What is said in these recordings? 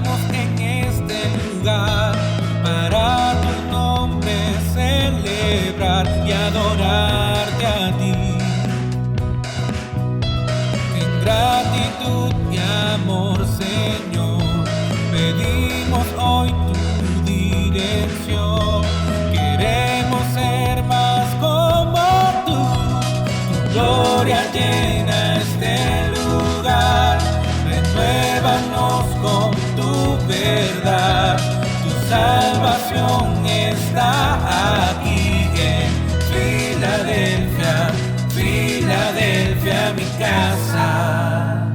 estamos en este lugar para tu nombre celebrar y adorarte a ti. En gratitud y amor, Señor, pedimos hoy tu dirección. Queremos ser más como tu gloria llena este lugar. Renuévanos con tu verdad, tu salvación está aquí en Filadelfia, Filadelfia, mi casa.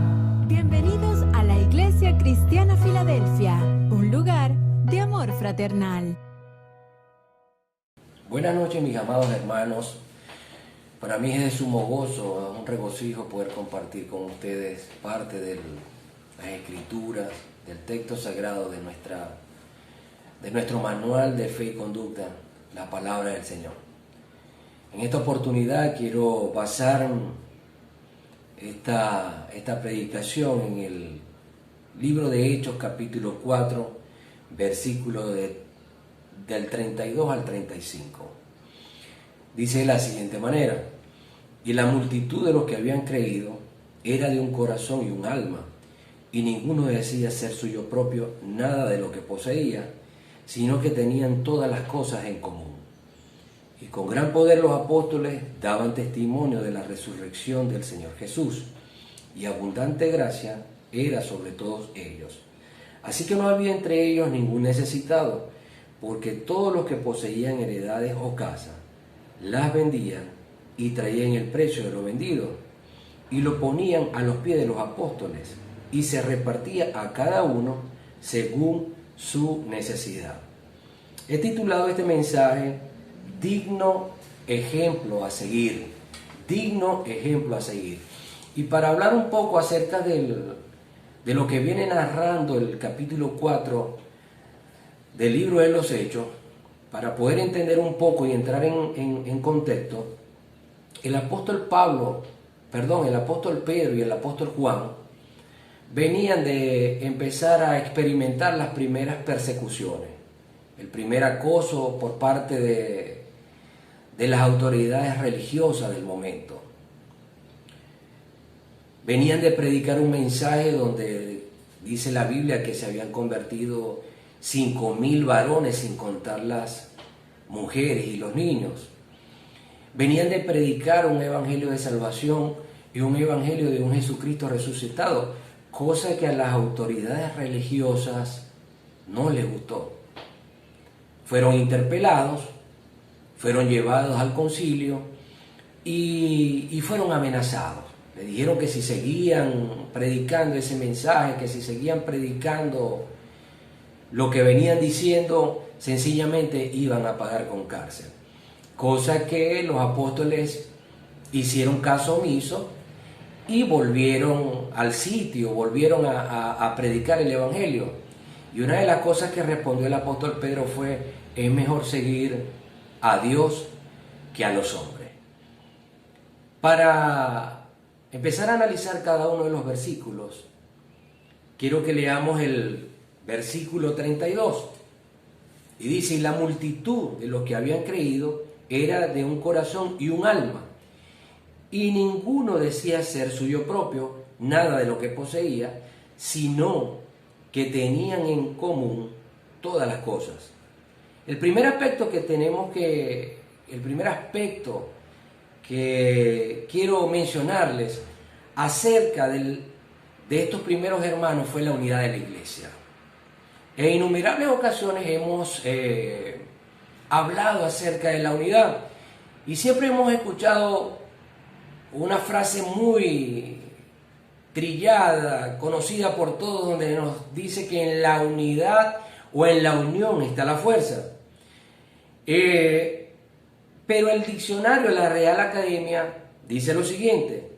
Bienvenidos a la Iglesia Cristiana Filadelfia, un lugar de amor fraternal. Buenas noches, mis amados hermanos. Para mí es de sumo gozo, un regocijo poder compartir con ustedes parte de las escrituras, del texto sagrado de nuestro manual de fe y conducta, la palabra del Señor. En esta oportunidad quiero basar esta predicación en el libro de Hechos, capítulo 4, versículo del 32 al 35. Dice de la siguiente manera: y la multitud de los que habían creído era de un corazón y un alma, y ninguno decía ser suyo propio nada de lo que poseía, sino que tenían todas las cosas en común. Y con gran poder los apóstoles daban testimonio de la resurrección del Señor Jesús, y abundante gracia era sobre todos ellos. Así que no había entre ellos ningún necesitado, porque todos los que poseían heredades o casas las vendían y traían el precio de lo vendido y lo ponían a los pies de los apóstoles, y se repartía a cada uno según su necesidad. He titulado este mensaje Digno ejemplo a seguir. Digno ejemplo a seguir. Y para hablar un poco acerca de lo que viene narrando el capítulo 4 del libro de los Hechos, para poder entender un poco y entrar en contexto, el apóstol Pedro y el apóstol Juan venían de empezar a experimentar las primeras persecuciones, el primer acoso por parte de las autoridades religiosas del momento. Venían de predicar un mensaje donde dice la Biblia que se habían convertido 5,000 varones, sin contar las mujeres y los niños. Venían de predicar un evangelio de salvación y un evangelio de un Jesucristo resucitado, cosa que a las autoridades religiosas no les gustó. Fueron interpelados, fueron llevados al concilio y fueron amenazados. Le dijeron que si seguían predicando ese mensaje, que si seguían predicando lo que venían diciendo, sencillamente iban a pagar con cárcel. Cosa que los apóstoles hicieron caso omiso y volvieron al sitio, volvieron a predicar el evangelio. Y una de las cosas que respondió el apóstol Pedro fue: es mejor seguir a Dios que a los hombres. Para empezar a analizar cada uno de los versículos, quiero que leamos el versículo 32. Y dice: y la multitud de los que habían creído era de un corazón y un alma, y ninguno decía ser suyo propio nada de lo que poseía, sino que tenían en común todas las cosas. El primer aspecto que quiero mencionarles acerca de estos primeros hermanos fue la unidad de la iglesia. En innumerables ocasiones hemos hablado acerca de la unidad y siempre hemos escuchado una frase muy trillada, conocida por todos, donde nos dice que en la unidad o en la unión está la fuerza. Pero el diccionario de la Real Academia dice lo siguiente: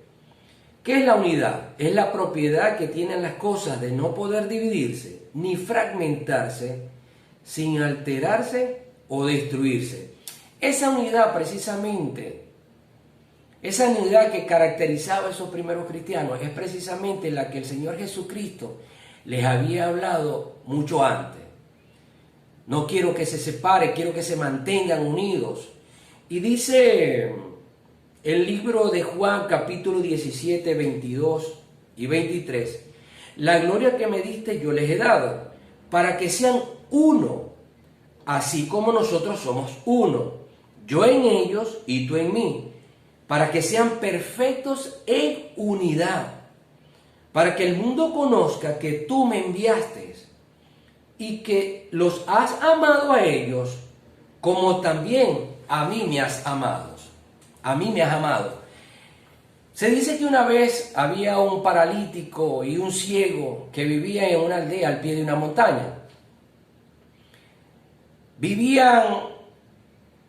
¿qué es la unidad? Es la propiedad que tienen las cosas de no poder dividirse ni fragmentarse sin alterarse o destruirse. Esa unidad precisamente, esa unidad que caracterizaba a esos primeros cristianos, es precisamente la que el Señor Jesucristo les había hablado mucho antes. No quiero que se separen, quiero que se mantengan unidos. Y dice el libro de Juan, capítulo 17, 22 y 23, la gloria que me diste yo les he dado, para que sean uno, así como nosotros somos uno, yo en ellos y tú en mí, para que sean perfectos en unidad, para que el mundo conozca que tú me enviaste y que los has amado a ellos, como también a mí me has amado. A mí me has amado. Se dice que una vez había un paralítico y un ciego que vivía en una aldea al pie de una montaña. Vivían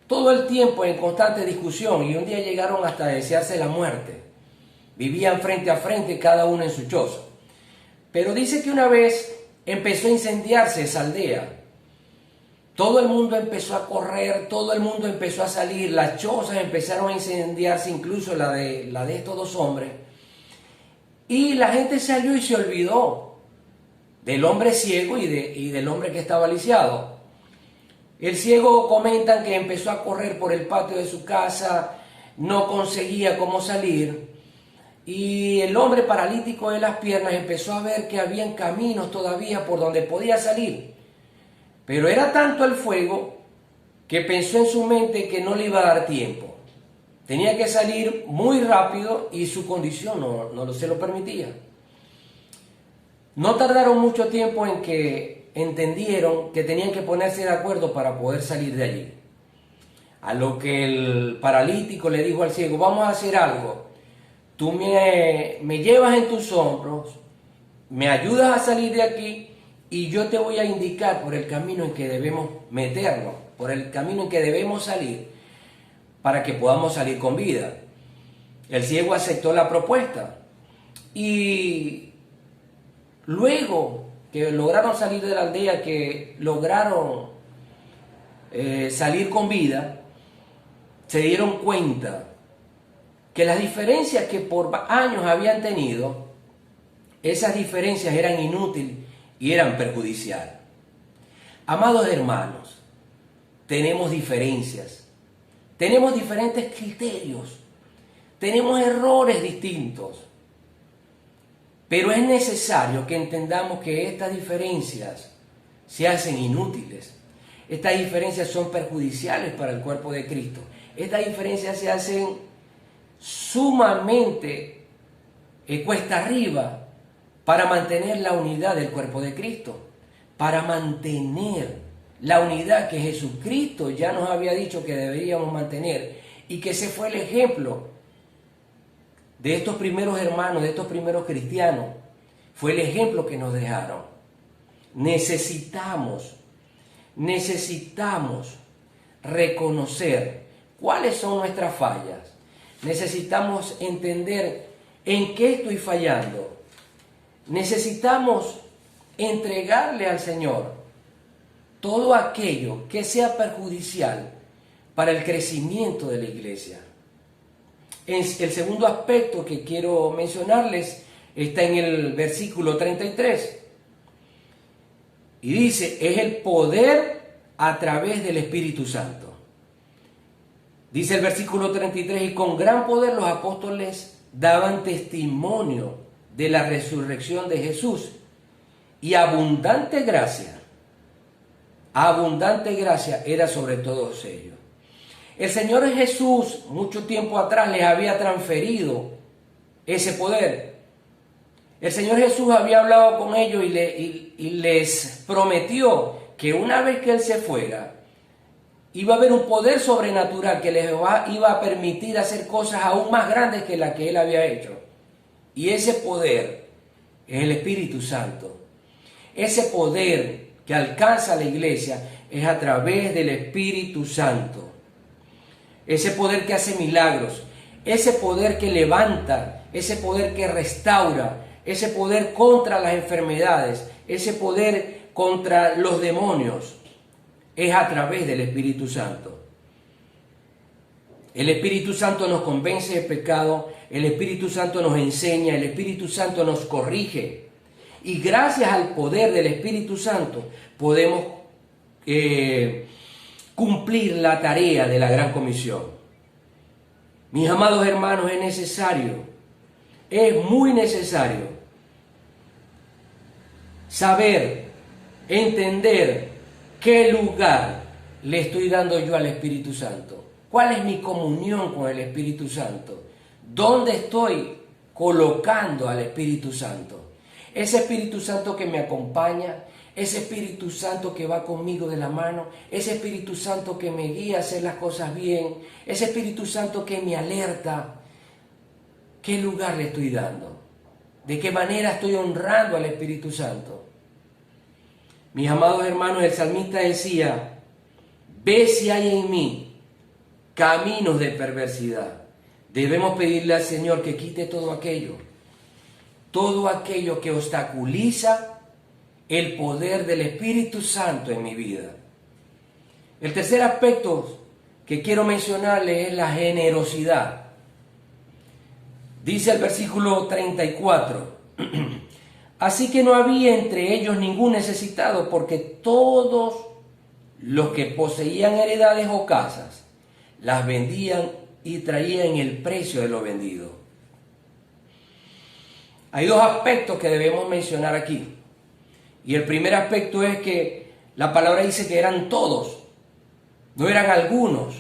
todo el tiempo en constante discusión y un día llegaron hasta desearse la muerte. Vivían frente a frente, cada uno en su choza. Pero dice que una vez empezó a incendiarse esa aldea. Todo el mundo empezó a correr, todo el mundo empezó a salir, las chozas empezaron a incendiarse, incluso la de estos dos hombres. Y la gente salió y se olvidó del hombre ciego y del hombre que estaba lisiado. El ciego, comentan que empezó a correr por el patio de su casa, no conseguía cómo salir. Y el hombre paralítico de las piernas empezó a ver que habían caminos todavía por donde podía salir. Pero era tanto el fuego que pensó en su mente que no le iba a dar tiempo. Tenía que salir muy rápido y su condición no se lo permitía. No tardaron mucho tiempo en que entendieron que tenían que ponerse de acuerdo para poder salir de allí. A lo que el paralítico le dijo al ciego, vamos a hacer algo. Tú me llevas en tus hombros, me ayudas a salir de aquí, y yo te voy a indicar por el camino en que debemos meternos, por el camino en que debemos salir, para que podamos salir con vida. El ciego aceptó la propuesta. Y luego que lograron salir de la aldea, que lograron salir con vida, se dieron cuenta que las diferencias que por años habían tenido, esas diferencias eran inútiles y eran perjudiciales. Amados hermanos, tenemos diferencias, tenemos diferentes criterios, tenemos errores distintos, pero es necesario que entendamos que estas diferencias se hacen inútiles. Estas diferencias son perjudiciales para el cuerpo de Cristo. Estas diferencias se hacen sumamente cuesta arriba para mantener la unidad del cuerpo de Cristo, para mantener la unidad que Jesucristo ya nos había dicho que deberíamos mantener y que ese fue el ejemplo de estos primeros hermanos, de estos primeros cristianos, fue el ejemplo que nos dejaron. Necesitamos reconocer cuáles son nuestras fallas. Necesitamos entender en qué estoy fallando. Necesitamos entregarle al Señor todo aquello que sea perjudicial para el crecimiento de la iglesia. El segundo aspecto que quiero mencionarles está en el versículo 33. Y dice, es el poder a través del Espíritu Santo. Dice el versículo 33, y con gran poder los apóstoles daban testimonio de la resurrección de Jesús, y abundante gracia era sobre todos ellos. El Señor Jesús mucho tiempo atrás les había transferido ese poder. El Señor Jesús había hablado con ellos y les prometió que una vez que Él se fuera, iba a haber un poder sobrenatural que les iba a permitir hacer cosas aún más grandes que las que Él había hecho. Y ese poder es el Espíritu Santo. Ese poder que alcanza la iglesia es a través del Espíritu Santo. Ese poder que hace milagros, ese poder que levanta, ese poder que restaura, ese poder contra las enfermedades, ese poder contra los demonios, es a través del Espíritu Santo. El Espíritu Santo nos convence de pecado, el Espíritu Santo nos enseña, el Espíritu Santo nos corrige. Y gracias al poder del Espíritu Santo podemos cumplir la tarea de la Gran Comisión. Mis amados hermanos, es necesario, es muy necesario saber, entender qué lugar le estoy dando yo al Espíritu Santo. ¿Cuál es mi comunión con el Espíritu Santo? ¿Dónde estoy colocando al Espíritu Santo? Ese Espíritu Santo que me acompaña, ese Espíritu Santo que va conmigo de la mano, ese Espíritu Santo que me guía a hacer las cosas bien, ese Espíritu Santo que me alerta. ¿Qué lugar le estoy dando? ¿De qué manera estoy honrando al Espíritu Santo? Mis amados hermanos, el salmista decía: ve si hay en mí caminos de perversidad. Debemos pedirle al Señor que quite todo aquello que obstaculiza el poder del Espíritu Santo en mi vida. El tercer aspecto que quiero mencionarles es la generosidad. Dice el versículo 34, así que no había entre ellos ningún necesitado, porque todos los que poseían heredades o casas las vendían y traían el precio de lo vendido. Hay dos aspectos que debemos mencionar aquí. Y el primer aspecto es que la palabra dice que eran todos, no eran algunos.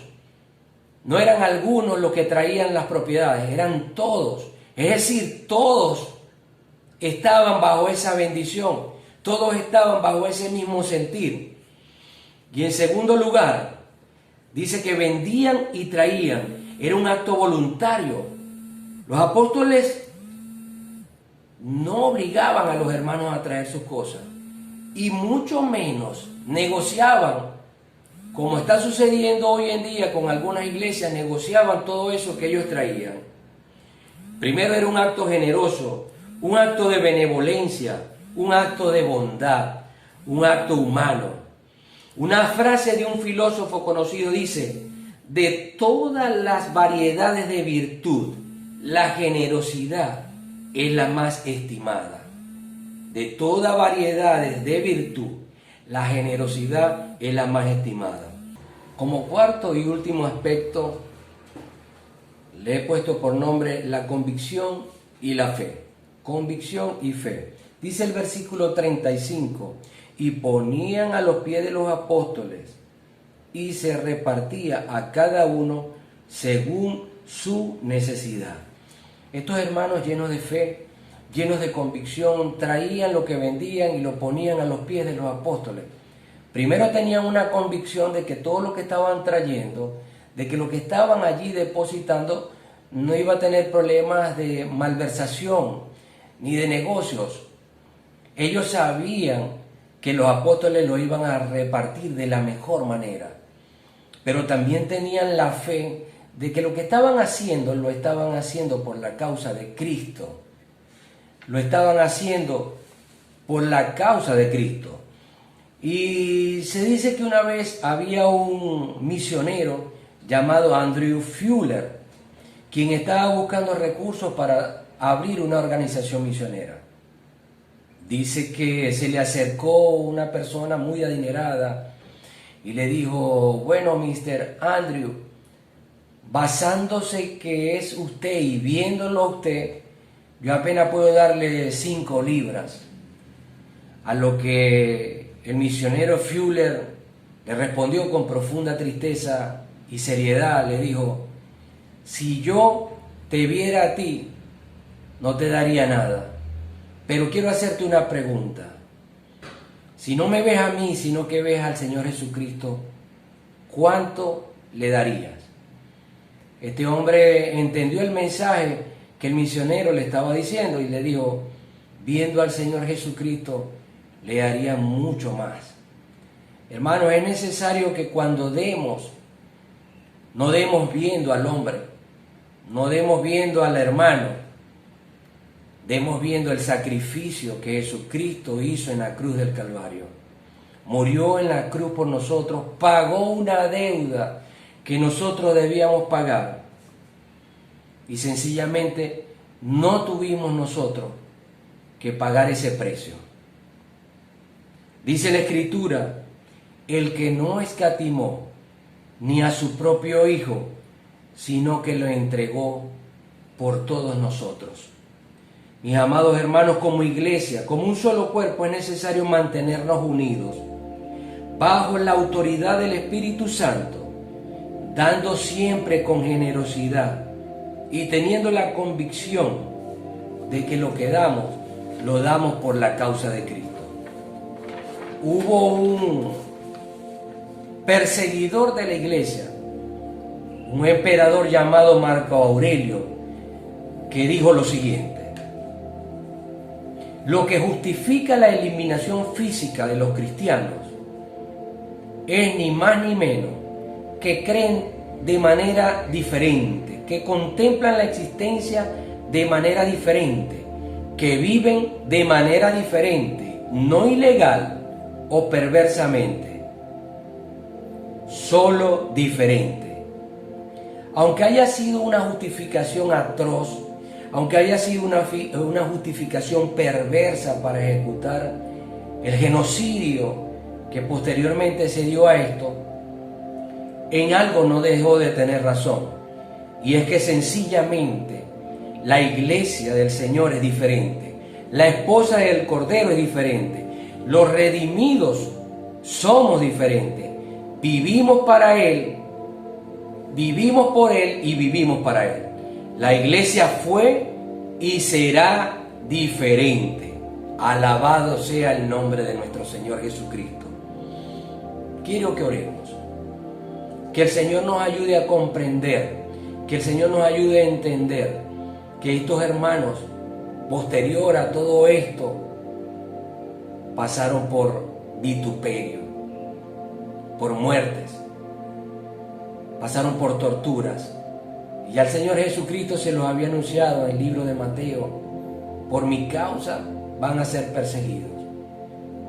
No eran algunos los que traían las propiedades, eran todos. Es decir, todos estaban bajo esa bendición, todos estaban bajo ese mismo sentir. Y en segundo lugar, dice que vendían y traían, era un acto voluntario. Los apóstoles no obligaban a los hermanos a traer sus cosas, y mucho menos negociaban, como está sucediendo hoy en día con algunas iglesias, negociaban todo eso que ellos traían. Primero era un acto generoso, un acto de benevolencia, un acto de bondad, un acto humano. Una frase de un filósofo conocido dice: de todas las variedades de virtud, la generosidad es la más estimada. De todas variedades de virtud, la generosidad es la más estimada. Como cuarto y último aspecto, le he puesto por nombre la convicción y la fe. Convicción y fe. Dice el versículo 35, y ponían a los pies de los apóstoles y se repartía a cada uno según su necesidad. Estos hermanos llenos de fe, llenos de convicción, traían lo que vendían y lo ponían a los pies de los apóstoles. Primero tenían una convicción de que todo lo que estaban trayendo, de que lo que estaban allí depositando no iba a tener problemas de malversación ni de negocios. Ellos sabían que los apóstoles lo iban a repartir de la mejor manera, pero también tenían la fe de que lo que estaban haciendo, lo estaban haciendo por la causa de Cristo. Lo estaban haciendo por la causa de Cristo. Y se dice que una vez había un misionero llamado Andrew Fuller, quien estaba buscando recursos para abrir una organización misionera. Dice que se le acercó una persona muy adinerada y le dijo: bueno, Mr. Andrew, basándose que es usted y viéndolo a usted, yo apenas puedo darle 5 libras. A lo que el misionero Fuller le respondió con profunda tristeza y seriedad, le dijo: si yo te viera a ti, no te daría nada, pero quiero hacerte una pregunta. Si no me ves a mí, sino que ves al Señor Jesucristo, ¿cuánto le darías? Este hombre entendió el mensaje que el misionero le estaba diciendo y le dijo: viendo al Señor Jesucristo, le haría mucho más. Hermano, es necesario que cuando demos, no demos viendo al hombre, no demos viendo al hermano, demos viendo el sacrificio que Jesucristo hizo en la cruz del Calvario. Murió en la cruz por nosotros, pagó una deuda que nosotros debíamos pagar. Y sencillamente no tuvimos nosotros que pagar ese precio. Dice la Escritura, el que no escatimó ni a su propio Hijo, sino que lo entregó por todos nosotros. Mis amados hermanos, como iglesia, como un solo cuerpo, es necesario mantenernos unidos bajo la autoridad del Espíritu Santo, dando siempre con generosidad y teniendo la convicción de que lo que damos, lo damos por la causa de Cristo. Hubo un perseguidor de la iglesia, un emperador llamado Marco Aurelio, que dijo lo siguiente: lo que justifica la eliminación física de los cristianos es ni más ni menos que creen de manera diferente, que contemplan la existencia de manera diferente, que viven de manera diferente, no ilegal o perversamente, solo diferente. Aunque haya sido una justificación atroz, aunque haya sido una justificación perversa para ejecutar el genocidio que posteriormente se dio a esto, en algo no dejó de tener razón, y es que sencillamente la iglesia del Señor es diferente, la esposa del Cordero es diferente, los redimidos somos diferentes, vivimos para Él, vivimos por Él y vivimos para Él. La iglesia fue y será diferente. Alabado sea el nombre de nuestro Señor Jesucristo. Quiero que oremos, que el Señor nos ayude a comprender, que el Señor nos ayude a entender que estos hermanos, posterior a todo esto, pasaron por vituperio, por muertes, pasaron por torturas. Y al Señor Jesucristo se los había anunciado en el libro de Mateo: por mi causa van a ser perseguidos,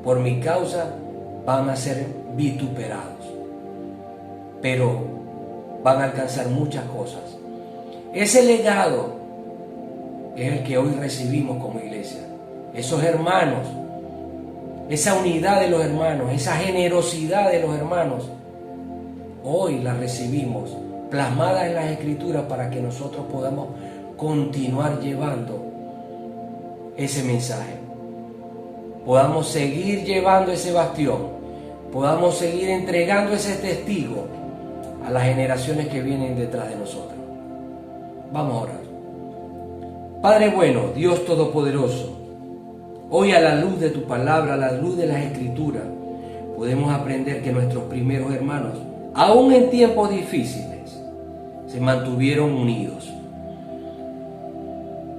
por mi causa van a ser vituperados, pero van a alcanzar muchas cosas. Ese legado es el que hoy recibimos como iglesia. Esos hermanos, esa unidad de los hermanos, esa generosidad de los hermanos, hoy la recibimos plasmada en las Escrituras para que nosotros podamos continuar llevando ese mensaje, podamos seguir llevando ese bastión, podamos seguir entregando ese testigo a las generaciones que vienen detrás de nosotros. Vamos a orar. Padre bueno, Dios Todopoderoso, hoy a la luz de tu palabra, a la luz de las Escrituras, podemos aprender que nuestros primeros hermanos, aún en tiempos difíciles, se mantuvieron unidos.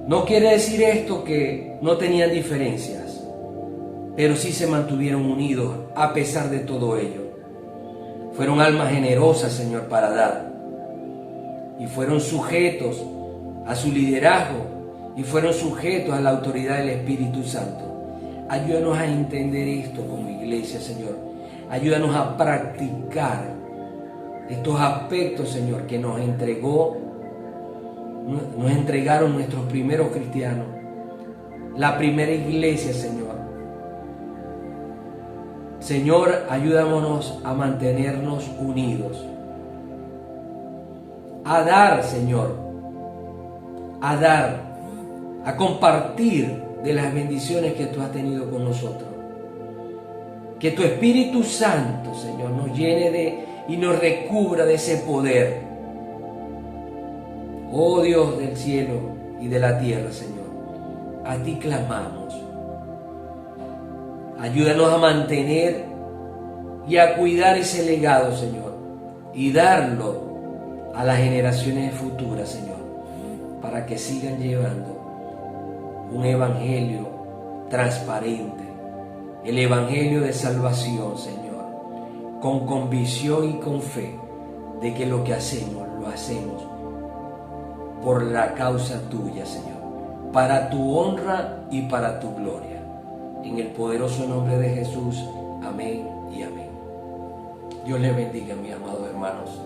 No quiere decir esto que no tenían diferencias, pero sí se mantuvieron unidos a pesar de todo ello. Fueron almas generosas, Señor, para dar, y fueron sujetos a su liderazgo, y fueron sujetos a la autoridad del Espíritu Santo. Ayúdanos a entender esto como iglesia, Señor. Ayúdanos a practicar estos aspectos, Señor, que nos entregaron nuestros primeros cristianos, la primera iglesia, Señor. Señor, ayúdanos a mantenernos unidos, a dar, Señor, a compartir de las bendiciones que tú has tenido con nosotros. Que tu Espíritu Santo, Señor, nos llene y nos recubra de ese poder. Oh Dios del cielo y de la tierra, Señor, a ti clamamos. Ayúdanos a mantener y a cuidar ese legado, Señor, y darlo a las generaciones futuras, Señor, para que sigan llevando un evangelio transparente, el evangelio de salvación, Señor, con convicción y con fe de que lo que hacemos, lo hacemos por la causa tuya, Señor, para tu honra y para tu gloria. En el poderoso nombre de Jesús, amén y amén. Dios les bendiga, mis amados hermanos.